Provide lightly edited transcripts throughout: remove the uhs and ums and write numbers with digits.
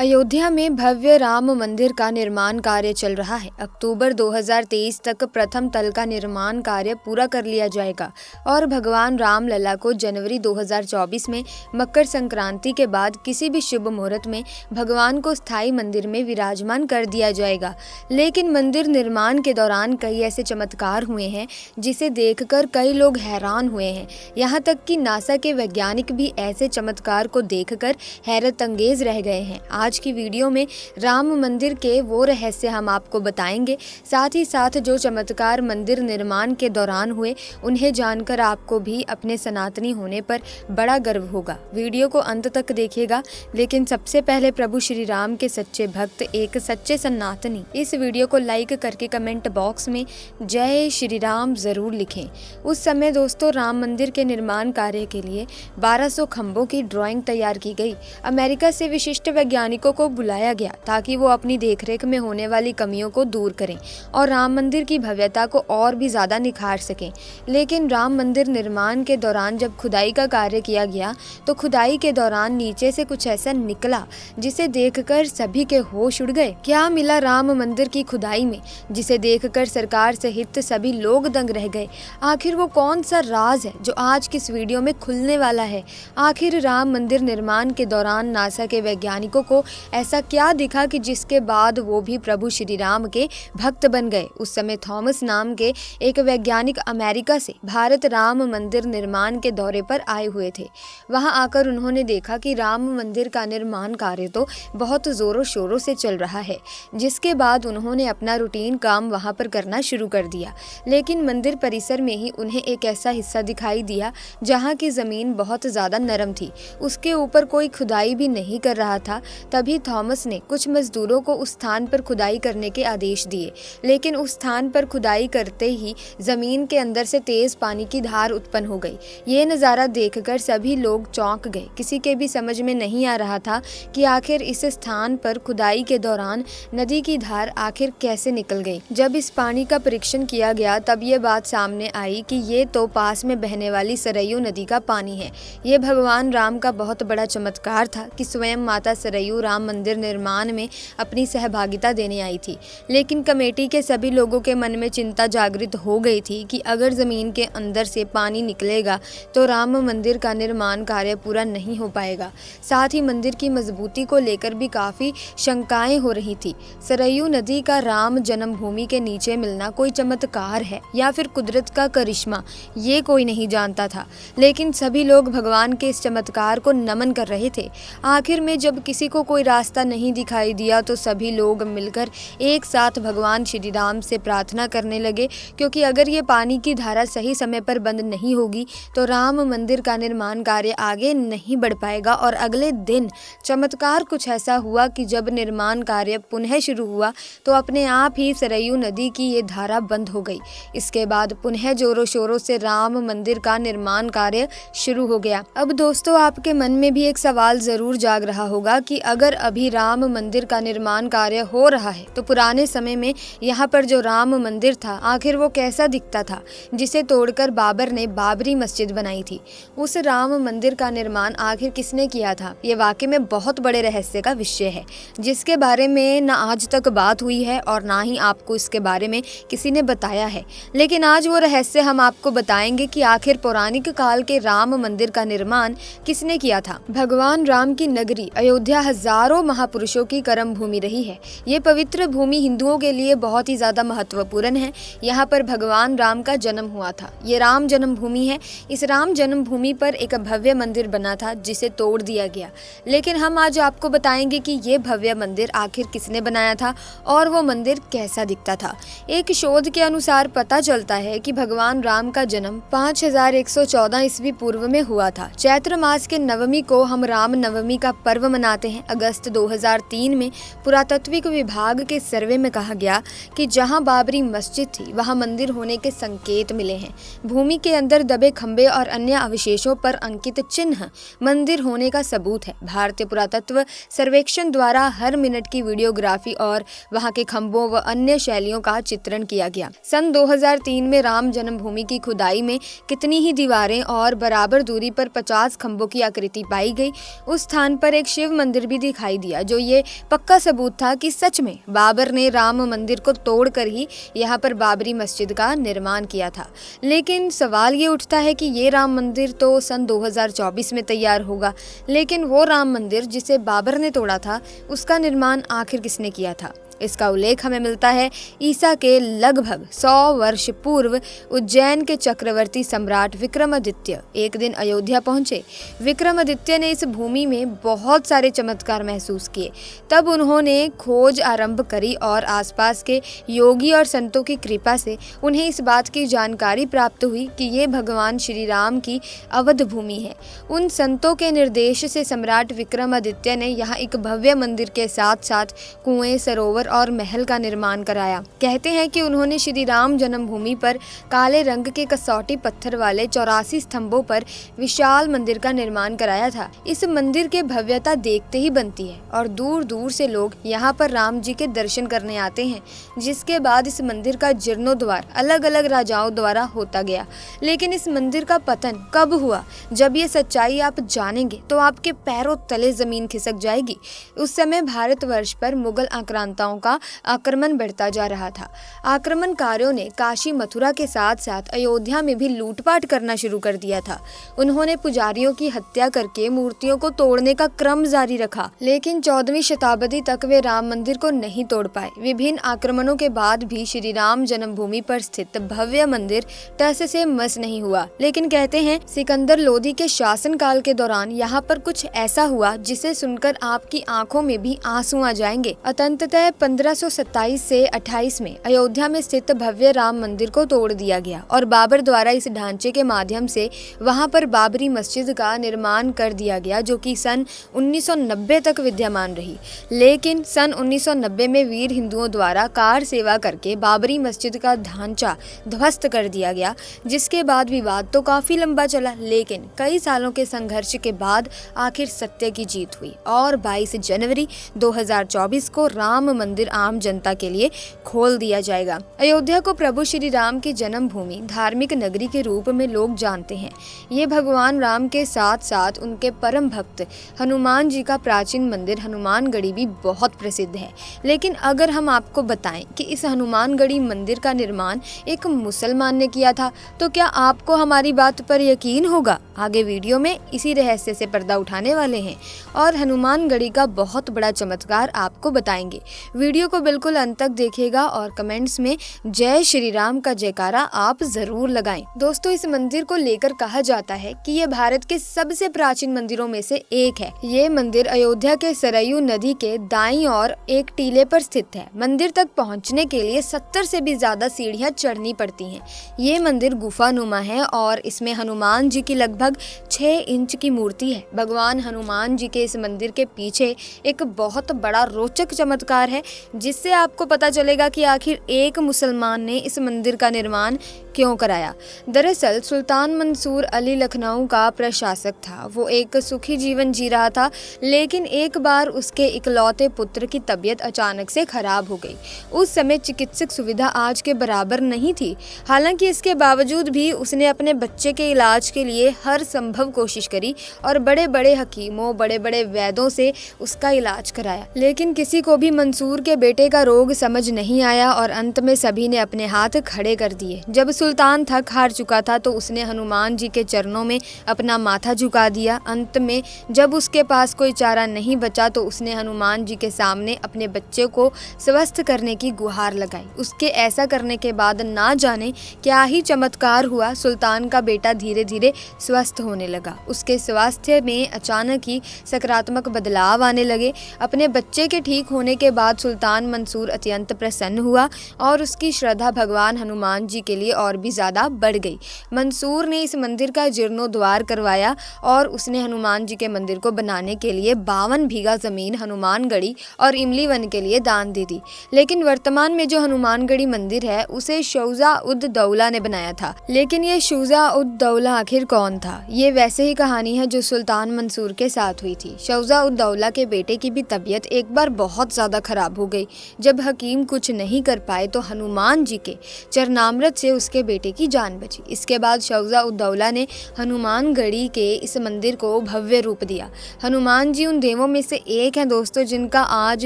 अयोध्या में भव्य राम मंदिर का निर्माण कार्य चल रहा है। अक्टूबर 2023 तक प्रथम तल का निर्माण कार्य पूरा कर लिया जाएगा और भगवान राम लला को जनवरी 2024 में मकर संक्रांति के बाद किसी भी शुभ मुहूर्त में भगवान को स्थायी मंदिर में विराजमान कर दिया जाएगा। लेकिन मंदिर निर्माण के दौरान कई ऐसे चमत्कार हुए हैं जिसे देखकर कई लोग हैरान हुए हैं। यहाँ तक कि नासा के वैज्ञानिक भी ऐसे चमत्कार को देखकर हैरत अंगेज रह गए हैं। आज की वीडियो में राम मंदिर के वो रहस्य हम आपको बताएंगे। साथ ही साथ जो चमत्कार मंदिर निर्माण के दौरान हुए उन्हें जानकर आपको भी अपने सनातनी होने पर बड़ा गर्व होगा। वीडियो को अंत तक देखिएगा। लेकिन सबसे पहले प्रभु श्री राम के सच्चे भक्त, एक सच्चे सनातनी इस वीडियो को लाइक करके कमेंट बॉक्स में जय श्री राम जरूर लिखें। उस समय दोस्तों राम मंदिर के निर्माण कार्य के लिए 1200 खंभों की ड्राइंग तैयार की गई। अमेरिका से विशिष्ट वैज्ञानिकों को बुलाया गया ताकि वो अपनी देखरेख में होने वाली कमियों को दूर करें और राम मंदिर की भव्यता को और भी ज्यादा निखार सकें। लेकिन राम मंदिर निर्माण के दौरान जब खुदाई का कार्य किया गया तो खुदाई के दौरान नीचे से कुछ ऐसा निकला जिसे देखकर सभी के होश उड़ गए। क्या मिला राम मंदिर की खुदाई में जिसे देखकर सरकार सहित सभी लोग दंग रह गए? आखिर वो कौन सा राज है जो आज की इस वीडियो में खुलने वाला है? आखिर राम मंदिर निर्माण के दौरान नासा के वैज्ञानिकों को ऐसा क्या दिखा कि जिसके बाद वो भी प्रभु श्री राम के भक्त बन गए? उस समय थॉमस नाम के एक वैज्ञानिक अमेरिका से भारत राम मंदिर निर्माण के दौरे पर आए हुए थे। वहां आकर उन्होंने देखा कि राम मंदिर का निर्माण कार्य तो बहुत जोरों शोरों से चल रहा है, जिसके बाद उन्होंने अपना रूटीन काम वहां पर करना शुरू कर दिया। लेकिन मंदिर परिसर में ही उन्हें एक ऐसा हिस्सा दिखाई दिया जहाँ की जमीन बहुत ज्यादा नरम थी, उसके ऊपर कोई खुदाई भी नहीं कर रहा था। तभी थॉमस ने कुछ मजदूरों को उस स्थान पर खुदाई करने के आदेश दिए। लेकिन उस स्थान पर खुदाई करते ही जमीन के अंदर से तेज पानी की धार उत्पन्न हो गई। ये नज़ारा देखकर सभी लोग चौंक गए। किसी के भी समझ में नहीं आ रहा था कि आखिर इस स्थान पर खुदाई के दौरान नदी की धार आखिर कैसे निकल गई। जब इस पानी का परीक्षण किया गया तब ये बात सामने आई कि ये तो पास में बहने वाली सरयू नदी का पानी है। ये भगवान राम का बहुत बड़ा चमत्कार था कि स्वयं माता सरयू राम मंदिर निर्माण में अपनी सहभागिता देने आई थी। लेकिन कमेटी के सभी लोगों के मन में चिंता जागृत हो गई थी कि अगर जमीन के अंदर से पानी निकलेगा तो राम मंदिर का निर्माण कार्य पूरा नहीं हो पाएगा। साथ ही मंदिर की मजबूती को लेकर भी काफी शंकाएं हो रही थी। सरयू नदी का राम जन्मभूमि के नीचे मिलना कोई चमत्कार है या फिर कुदरत का करिश्मा, ये कोई नहीं जानता था। लेकिन सभी लोग भगवान के इस चमत्कार को नमन कर रहे थे। आखिर में जब किसी को कोई रास्ता नहीं दिखाई दिया तो सभी लोग मिलकर एक साथ भगवान श्री राम से प्रार्थना करने लगे, क्योंकि अगर ये पानी की धारा सही समय पर बंद नहीं होगी तो राम मंदिर का निर्माण कार्य आगे नहीं बढ़ पाएगा। और अगले दिन चमत्कार कुछ ऐसा हुआ कि जब निर्माण कार्य पुनः शुरू हुआ तो अपने आप ही सरयू नदी की ये धारा बंद हो गई। इसके बाद पुनः जोरों शोरों से राम मंदिर का निर्माण कार्य शुरू हो गया। अब दोस्तों आपके मन में भी एक सवाल जरूर जाग रहा होगा कि अगर अभी राम मंदिर का निर्माण कार्य हो रहा है तो पुराने समय में यहाँ पर जो राम मंदिर था आखिर वो कैसा दिखता था, जिसे तोड़कर बाबर ने बाबरी मस्जिद बनाई थी? उस राम मंदिर का निर्माण आखिर किसने किया था? ये वाकई में बहुत बड़े रहस्य का विषय है, जिसके बारे में ना आज तक बात हुई है और ना ही आपको इसके बारे में किसी ने बताया है। लेकिन आज वो रहस्य हम आपको बताएंगे कि आखिर पौराणिक काल के राम मंदिर का निर्माण किसने किया था। भगवान राम की नगरी अयोध्या हजारों महापुरुषों की कर्म भूमि रही है। ये पवित्र भूमि हिंदुओं के लिए बहुत ही ज्यादा महत्वपूर्ण है। यहाँ पर भगवान राम का जन्म हुआ था। ये राम जन्मभूमि है। इस राम जन्मभूमि पर एक भव्य मंदिर बना था जिसे तोड़ दिया गया। लेकिन हम आज आपको बताएंगे कि ये भव्य मंदिर आखिर किसने बनाया था और वो मंदिर कैसा दिखता था। एक शोध के अनुसार पता चलता है कि भगवान राम का जन्म 5114 ईस्वी पूर्व में हुआ था। चैत्र मास के नवमी को हम राम नवमी का पर्व मनाते हैं। अगस्त 2003 में पुरातत्विक विभाग के सर्वे में कहा गया कि जहां बाबरी मस्जिद थी वहां मंदिर होने के संकेत मिले हैं। भूमि के अंदर दबे खंबे और अन्य अवशेषों पर अंकित चिन्ह मंदिर होने का सबूत है। भारतीय पुरातत्व सर्वेक्षण द्वारा हर मिनट की वीडियोग्राफी और वहां के खंबों व अन्य शैलियों का चित्रण किया गया। सन 2003 में राम जन्मभूमि की खुदाई में कितनी ही दीवारें और बराबर दूरी पर 50 खंबों की आकृति पाई गई। उस स्थान पर एक शिव मंदिर भी दिखाई दिया, जो ये पक्का सबूत था कि सच में बाबर ने राम मंदिर को तोड़कर ही यहाँ पर बाबरी मस्जिद का निर्माण किया था। लेकिन सवाल ये उठता है कि ये राम मंदिर तो सन 2024 में तैयार होगा, लेकिन वो राम मंदिर जिसे बाबर ने तोड़ा था उसका निर्माण आखिर किसने किया था? इसका उल्लेख हमें मिलता है ईसा के लगभग 100 वर्ष पूर्व उज्जैन के चक्रवर्ती सम्राट विक्रमादित्य एक दिन अयोध्या पहुंचे। विक्रमादित्य ने इस भूमि में बहुत सारे चमत्कार महसूस किए। तब उन्होंने खोज आरंभ करी और आसपास के योगी और संतों की कृपा से उन्हें इस बात की जानकारी प्राप्त हुई कि ये भगवान श्री राम की अवध भूमि है। उन संतों के निर्देश से सम्राट विक्रमादित्य ने यहाँ एक भव्य मंदिर के साथ साथ कुएं, सरोवर और महल का निर्माण कराया। कहते हैं कि उन्होंने श्री राम जन्मभूमि पर काले रंग के कसौटी पत्थर वाले 84 स्तंभों पर विशाल मंदिर का निर्माण कराया था। इस मंदिर के भव्यता देखते ही बनती है और दूर दूर से लोग यहाँ पर राम जी के दर्शन करने आते हैं। जिसके बाद इस मंदिर का जीर्णोद्धार अलग अलग राजाओं द्वारा होता गया। लेकिन इस मंदिर का पतन कब हुआ? जब ये सच्चाई आप जानेंगे तो आपके पैरों तले जमीन खिसक जाएगी। उस समय भारतवर्ष पर मुगल आक्रांताओं का आक्रमण बढ़ता जा रहा था। आक्रमणकारियों ने काशी, मथुरा के साथ साथ अयोध्या में भी लूटपाट करना शुरू कर दिया था। उन्होंने पुजारियों की हत्या करके मूर्तियों को तोड़ने का क्रम जारी रखा। लेकिन 14वीं शताब्दी तक वे राम मंदिर को नहीं तोड़ पाए। विभिन्न आक्रमणों के बाद भी श्री राम जन्मभूमि पर स्थित भव्य मंदिर टस से मस नहीं हुआ। लेकिन कहते हैं सिकंदर लोदी के शासनकाल के दौरान यहाँ पर कुछ ऐसा हुआ जिसे सुनकर आपकी आंखों में भी आंसू आ जाएंगे। अंततः 1527 से 28 में अयोध्या में स्थित भव्य राम मंदिर को तोड़ दिया गया और बाबर द्वारा इस ढांचे के माध्यम से वहां पर बाबरी मस्जिद का निर्माण कर दिया गया, जो कि सन 1990 तक विद्यमान रही। लेकिन सन 1990 में वीर हिंदुओं द्वारा कार सेवा करके बाबरी मस्जिद का ढांचा ध्वस्त कर दिया गया, जिसके बाद विवाद तो काफी लंबा चला। लेकिन कई सालों के संघर्ष के बाद आखिर सत्य की जीत हुई और 22 जनवरी 2024 को राम मंदिर आम जनता के लिए खोल दिया जाएगा। अयोध्या को प्रभु श्री राम की जन्मभूमि, धार्मिक नगरी के रूप में लोग जानते हैं। ये भगवान राम के साथ साथ उनके परम भक्त हनुमान जी का प्राचीन मंदिर हनुमानगढ़ी भी बहुत प्रसिद्ध है। लेकिन अगर हम आपको बताएं कि इस हनुमानगढ़ी मंदिर का निर्माण एक मुसलमान ने किया था, तो क्या आपको हमारी बात पर यकीन होगा? आगे वीडियो में इसी रहस्य से पर्दा उठाने वाले हैं और हनुमानगढ़ी का बहुत बड़ा चमत्कार आपको बताएंगे। वीडियो को बिल्कुल अंत तक देखिएगा और कमेंट्स में जय श्री राम का जयकारा आप जरूर लगाएं। दोस्तों, इस मंदिर को लेकर कहा जाता है कि ये भारत के सबसे प्राचीन मंदिरों में से एक है। ये मंदिर अयोध्या के सरयू नदी के दाईं ओर एक टीले पर स्थित है। मंदिर तक पहुंचने के लिए 70 से भी ज्यादा सीढ़ियां चढ़नी पड़ती हैं। ये मंदिर गुफानुमा है और इसमें हनुमान जी की लगभग 6 इंच की मूर्ति है। भगवान हनुमान जी के इस मंदिर के पीछे एक बहुत बड़ा रोचक चमत्कार है, जिससे आपको पता चलेगा कि आखिर एक मुसलमान ने इस मंदिर का निर्माण क्यों कराया। दरअसल सुल्तान मंसूर अली लखनऊ का प्रशासक था। वो एक सुखी जीवन जी रहा था, लेकिन एक बार उसके इकलौते पुत्र की तबीयत अचानक से खराब हो गई। उस समय चिकित्सक सुविधा आज के बराबर नहीं थी। हालांकि इसके बावजूद भी उसने अपने बच्चे के इलाज के लिए हर संभव कोशिश करी और बड़े बड़े हकीमों, बड़े बड़े वैद्यों से उसका इलाज कराया। लेकिन किसी को भी मंसूर के बेटे का रोग समझ नहीं आया और अंत में सभी ने अपने हाथ खड़े कर दिए। जब सुल्तान थक हार चुका था तो उसने हनुमान जी के चरणों में अपना माथा झुका दिया। अंत में जब उसके पास कोई चारा नहीं बचा तो उसने हनुमान जी के सामने अपने बच्चे को स्वस्थ करने की गुहार लगाई। उसके ऐसा करने के बाद ना जाने क्या ही चमत्कार हुआ। सुल्तान का बेटा धीरे धीरे स्वस्थ होने लगा। उसके स्वास्थ्य में अचानक ही सकारात्मक बदलाव आने लगे। अपने बच्चे के ठीक होने के बाद सुल्तान मंसूर अत्यंत प्रसन्न हुआ और उसकी श्रद्धा भगवान हनुमान जी के लिए और भी ज्यादा बढ़ गई। मंसूर ने इस मंदिर का जीर्णोद्धार करवाया और उसने हनुमान जी के मंदिर को बनाने के लिए 52 बीघा जमीन हनुमानगढ़ी और इमली वन के लिए दान दे दी। लेकिन वर्तमान में जो हनुमानगढ़ी मंदिर है उसे शुजा उद दौला ने बनाया था। लेकिन ये शुजा उद दौला आखिर कौन था? ये वैसे ही कहानी है जो सुल्तान मंसूर के साथ हुई थी। शुजा उद दौला के बेटे की भी तबीयत एक बार बहुत ज्यादा खराब हो गई। जब हकीम कुछ नहीं कर पाए तो हनुमान जी के चरणामृत से उसके बेटे की जान बची। इसके बाद शौजा उद्दौला ने हनुमानगढ़ी के इस मंदिर को भव्य रूप दिया। हनुमान जी उन देवों में से एक हैं दोस्तों, जिनका आज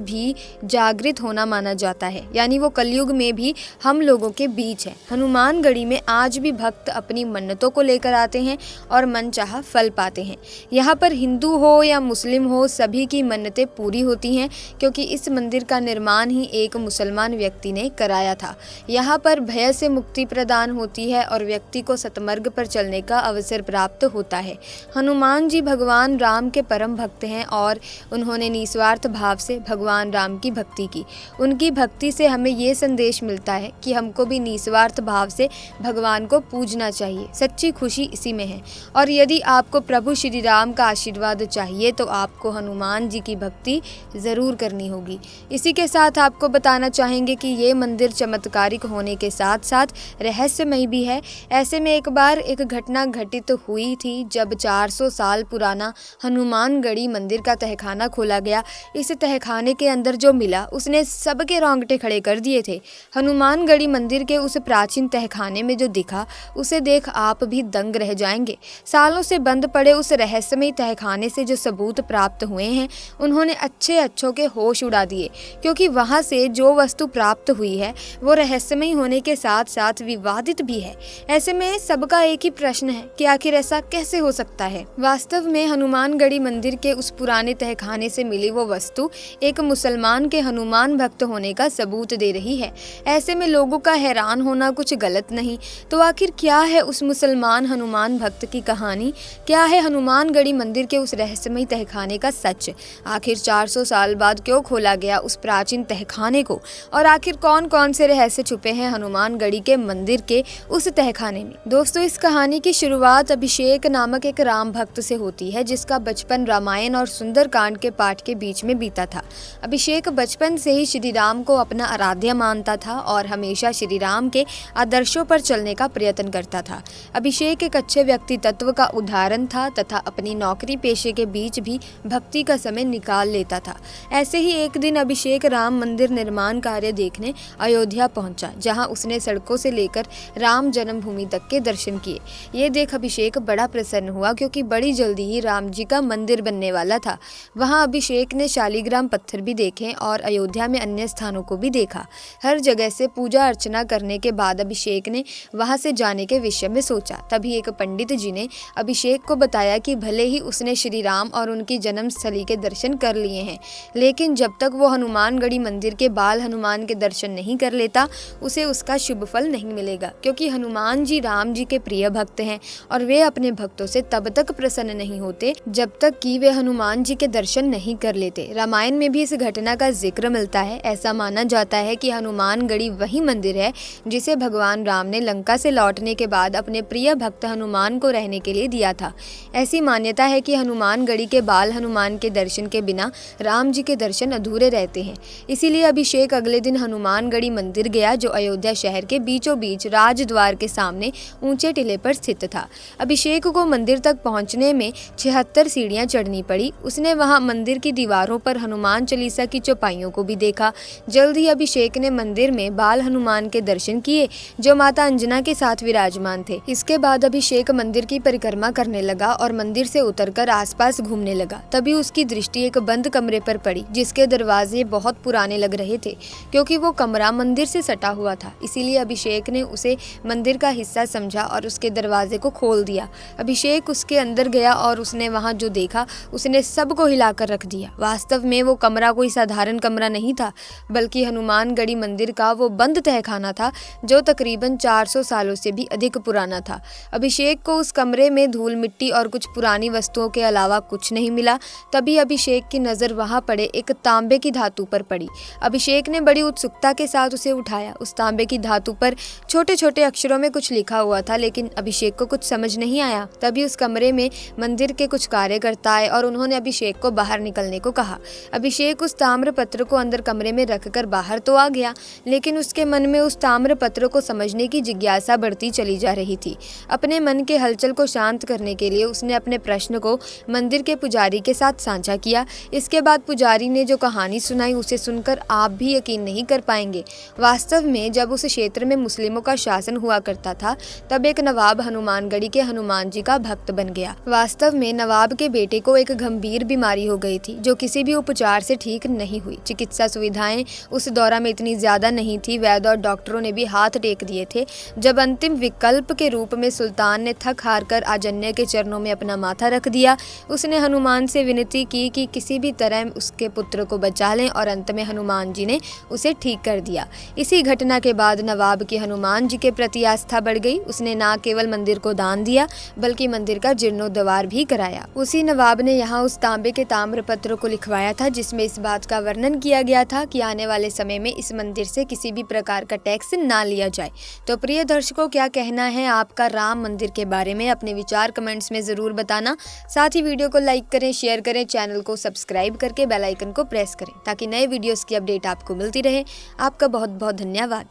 भी जागृत होना माना जाता है, यानी वो कलयुग में भी हम लोगों के बीच है। हनुमानगढ़ी में आज भी भक्त अपनी मन्नतों को लेकर आते हैं और मनचाहा फल पाते हैं। यहाँ पर हिंदू हो या मुस्लिम हो, सभी की मन्नतें पूरी होती हैं, क्योंकि इस मंदिर का निर्माण ही एक मुसलमान व्यक्ति ने कराया था। यहाँ पर भय से मुक्ति प्रदान होती है और व्यक्ति को सतमार्ग पर चलने का अवसर प्राप्त होता है। हनुमान जी भगवान राम के परम भक्त हैं और उन्होंने निस्वार्थ भाव से भगवान राम की भक्ति की। उनकी भक्ति से हमें ये संदेश मिलता है कि हमको भी निस्वार्थ भाव से भगवान को पूजना चाहिए। सच्ची खुशी इसी में है। और यदि आपको प्रभु श्री राम का आशीर्वाद चाहिए तो आपको हनुमान जी की भक्ति ज़रूर करनी होगी। इसी के साथ आपको बताना चाहेंगे कि ये मंदिर चमत्कारिक होने के साथ साथ रहस्यमय भी है। ऐसे में एक बार एक घटना घटित हुई थी, जब 400 साल पुराना हनुमानगढ़ी मंदिर का तहखाना खोला गया। इस तहखाने के अंदर जो मिला उसने सबके रोंगटे खड़े कर दिए थे। हनुमानगढ़ी मंदिर के उस प्राचीन तहखाने में जो दिखा उसे देख आप भी दंग रह जाएंगे। सालों से बंद पड़े उस रहस्यमय तहखाने से जो सबूत प्राप्त हुए हैं उन्होंने अच्छों के होश उड़ा दिए, क्योंकि वहां से जो वस्तु प्राप्त हुई है वो रहस्यमय होने के साथ साथ विवादित भी है। ऐसे में सबका एक ही प्रश्न है कि आखिर ऐसा कैसे हो सकता है। वास्तव में हनुमानगढ़ी मंदिर के उस पुराने तहखाने से मिली वो वस्तु एक मुसलमान के हनुमान भक्त होने का सबूत दे रही है। ऐसे में लोगों का हैरान होना कुछ गलत नहीं। तो आखिर क्या है उस मुसलमान हनुमान भक्त की कहानी? क्या है हनुमानगढ़ी मंदिर के उस रहस्यमय तहखाने का सच? आखिर 400 साल बाद क्यों खोला गया उस प्राचीन तहखाने को? और आखिर कौन कौन से रहस्य छुपे हैं हनुमानगढ़ी के मंदिर के उस तहखाने में? दोस्तों, इस कहानी की शुरुआत अभिषेक नामक एक राम भक्त से होती है, जिसका बचपन रामायण और सुंदरकांड के पाठ के बीच में बीता था। अभिषेक बचपन से ही श्री राम को अपना आराध्य मानता था और हमेशा श्री राम के आदर्शों पर चलने का प्रयत्न करता था। अभिषेक एक अच्छे व्यक्तित्व का उदाहरण था तथा अपनी नौकरी पेशे के बीच भी भक्ति का समय निकाल लेता था। ऐसे ही एक दिन अभिषेक राम मंदिर निर्माण कार्य देखने अयोध्या पहुंचा, जहां उसने सड़कों से लेकर राम जन्मभूमि तक के दर्शन किए। ये देख अभिषेक बड़ा प्रसन्न हुआ, क्योंकि बड़ी जल्दी ही राम जी का मंदिर बनने वाला था। वहां अभिषेक ने शालिग्राम पत्थर भी देखे और अयोध्या में अन्य स्थानों को भी देखा। हर जगह से पूजा अर्चना करने के बाद अभिषेक ने वहां से जाने के विषय में सोचा। तभी एक पंडित जी ने अभिषेक को बताया कि भले ही उसने श्री राम और उनकी जन्मस्थली के दर्शन कर लिए हैं, लेकिन जब तक वो हनुमानगढ़ी मंदिर के बाल हनुमान के दर्शन नहीं कर लेता उसे उसका शुभ फल नहीं मिलेगा, क्योंकि हनुमान जी राम जी के प्रिय भक्त हैं और वे अपने भक्तों से तब तक प्रसन्न नहीं होते जब तक कि वे हनुमान जी के दर्शन नहीं कर लेते। रामायण में भी इस घटना का जिक्र मिलता है। ऐसा माना जाता है कि हनुमानगढ़ी वही मंदिर है जिसे भगवान राम ने लंका से लौटने के बाद अपने प्रिय भक्त हनुमान को रहने के लिए दिया था। ऐसी मान्यता है कि हनुमानगढ़ी के बाल हनुमान के दर्शन के बिना राम जी के दर्शन अधूरे रहते हैं। इसीलिए अभिषेक अगले दिन हनुमानगढ़ी मंदिर गया, जो अयोध्या शहर के बीचों बीच राजद्वार के सामने ऊंचे टीले पर स्थित था। अभिषेक को मंदिर तक पहुंचने में 76 सीढ़ियां चढ़नी पड़ी। उसने वहां मंदिर की दीवारों पर हनुमान चालीसा की चौपाइयों को भी देखा। जल्द ही अभिषेक ने मंदिर में बाल हनुमान के दर्शन किए, जो माता अंजना के साथ विराजमान थे। इसके बाद अभिषेक मंदिर की परिक्रमा करने लगा और मंदिर से उतरकर आसपास घूमने लगा। तभी उसकी दृष्टि एक बंद कमरे पर पड़ी, जिसके दरवाजे बहुत पुराने लग रहे थे, क्योंकि वो कमरा मंदिर से सटा हुआ था। इसीलिए अभिषेक ने उसे मंदिर का हिस्सा समझा और उसके दरवाजे को खोल दिया। अभिषेक उसके अंदर गया और उसने वहां जो देखा उसने सबको हिलाकर रख दिया। वास्तव में वो कमरा कोई साधारण कमरा नहीं था, बल्कि हनुमानगढ़ी मंदिर का वो बंद तहखाना था, जो तकरीबन 400 सालों से भी अधिक पुराना था। अभिषेक को उस कमरे में धूल मिट्टी और कुछ पुरानी वस्तुओं के अलावा कुछ नहीं मिला। तभी अभिषेक की नज़र वहां पड़े एक तांबे की धातु पर पड़ी। अभिषेक ने बड़ी उत्सुकता के साथ उसे उठाया। उस तांबे की धातु पर छोटे छोटे अक्षरों में कुछ लिखा हुआ था, लेकिन अभिषेक को कुछ समझ नहीं आया। तभी उस कमरे में मंदिर के कुछ कार्यकर्ता आए और उन्होंने अभिषेक को बाहर निकलने को कहा। अभिषेक उस ताम्र पत्र को अंदर कमरे में रखकर बाहर तो आ गया, लेकिन उसके मन में उस ताम्र पत्र को समझने की जिज्ञासा बढ़ती चली जा रही थी। अपने मन के हलचल को शांत करने के लिए उसने अपने प्रश्न को मंदिर के पुजारी के साथ साझा किया। इसके बाद पुजारी ने जो कहानी सुनाई उसे सुनकर आप भी यकीन नहीं कर पाएंगे। वास्तव में जब उस क्षेत्र में मुस्लिमों का शासन हुआ करता था, तब एक नवाब हनुमानगढ़ी के हनुमान जी का भक्त बन गया। वास्तव में नवाब के बेटे को एक गंभीर बीमारी हो गई थी, जो किसी भी उपचार से ठीक नहीं हुई। चिकित्सा सुविधाएं उस दौरा में इतनी ज्यादा नहीं थी, वैद्य और डॉक्टरों ने भी हाथ टेक दिए थे। जब अंतिम विकल्प के रूप में सुल्तान ने थक हार कर आजन्य के चरणों में अपना माथा रख दिया, उसने हनुमान से विनती की कि किसी भी तरह उसके पुत्र को बचा लें, और अंत में हनुमान जी ने उसे ठीक कर दिया। इसी घटना के बाद नवाब की हनुमान जी के प्रति आस्था बढ़ गई। उसने न केवल मंदिर को दान दिया, बल्कि मंदिर का जीर्णोद्धार भी कराया। उसी नवाब ने यहाँ उस तांबे के ताम्रपत्र को लिखवाया था, जिसमें इस बात का वर्णन किया गया था कि आने वाले समय में इस मंदिर से किसी भी प्रकार का टैक्स ना लिया जाए। तो प्रिय दर्शकों, क्या कहना है आपका राम मंदिर के बारे में? अपने विचार कमेंट्स में जरूर बताना। साथ ही वीडियो को लाइक करें, शेयर करें, चैनल को सब्सक्राइब करके बेल आइकन को प्रेस करें, ताकि नए वीडियोस की अपडेट आपको मिलती रहे। आपका बहुत बहुत धन्यवाद।